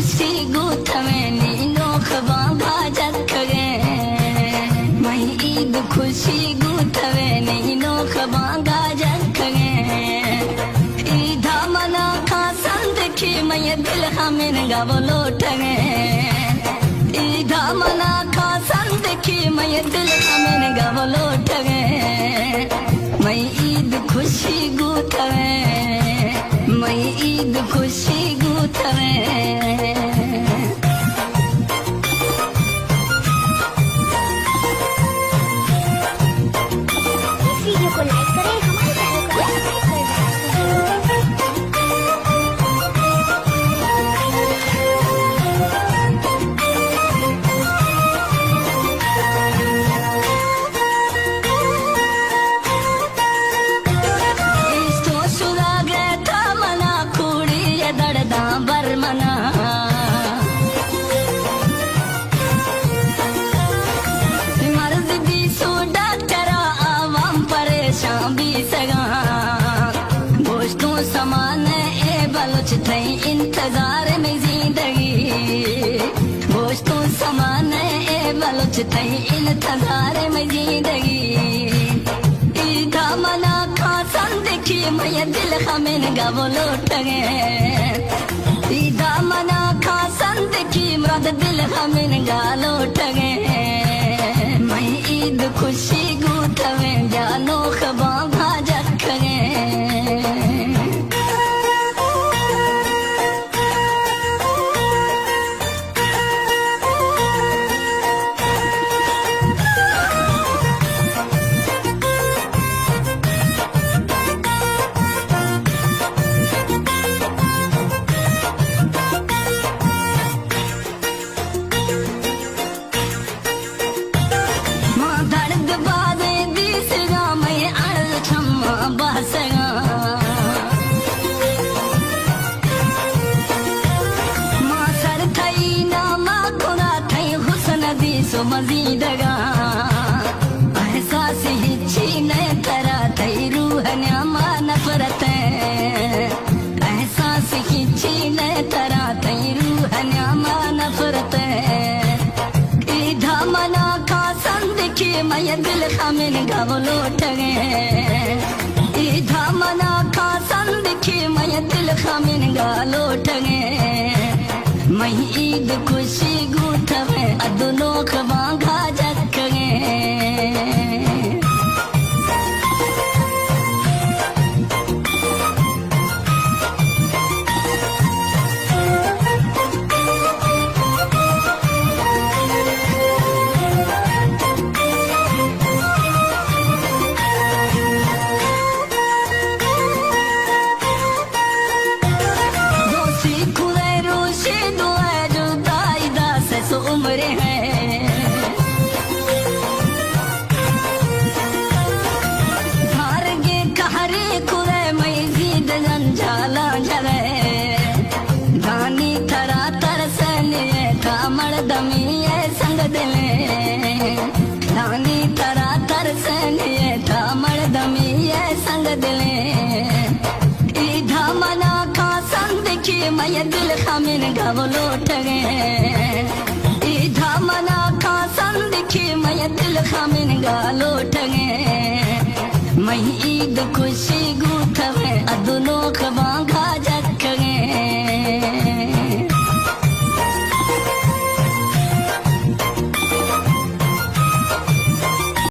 खुशी गूथवे नीनो खबागा जखगे मई ईद खुशी गूथवे नीनो खबागा जखगे ईदा मना खा संद की मय दिल हमें गवलो ठगे ईदा मना खा संद की मय दिल हमें गवलो ठगे मई ईद खुशी गूथवे मई ईद खुशी गूथवे इस वीडियो को लाइक करें, हमारे चैनल को सब्सक्राइब बरमना मर्द भी सो डॉक्टरा आवाम परेशान भी सगा दोस्तों समान ए बलोच थई इंतजार में जिंदगी दोस्तों समान ए बलोच थई इंतजार में जिंदगी ईदा मना खा संदेखी मैं दिल हमें गवलो ठगे ईदा मना खा संदेखी मृद दिल हमें गालो ठगे मैं ईद खुशी गूथवे जानो खबा भाजत खगे सो मजीदगा एहसास हिची ने तरा तई रूह न्यामा नफरत एहसास हिची ने तरा तई रूह न्यामा नफरत ईदा मना खा संदेखी मैं दिल हमें गवलो ठगे ईदा मना खा संदेखी मैं दिल हमें गालो ठगे मैं ईद खुशी गूथवे अदनो खबागा जखगे उम्र है हारगे कहरे खुरे मैं जीद जंजाला जरे गानी थरा तरसने कामड़ दमी संग दिले गानी थरा तरसने कामड़ दमी संग दिले ईदा मना खा संदेखी मैं दिल हमें गवलो ठगे ईदा मना खा संदेखी मैं दिल हमें गालो ठगे मैं ईद खुशी गूथवे अदनो खबागा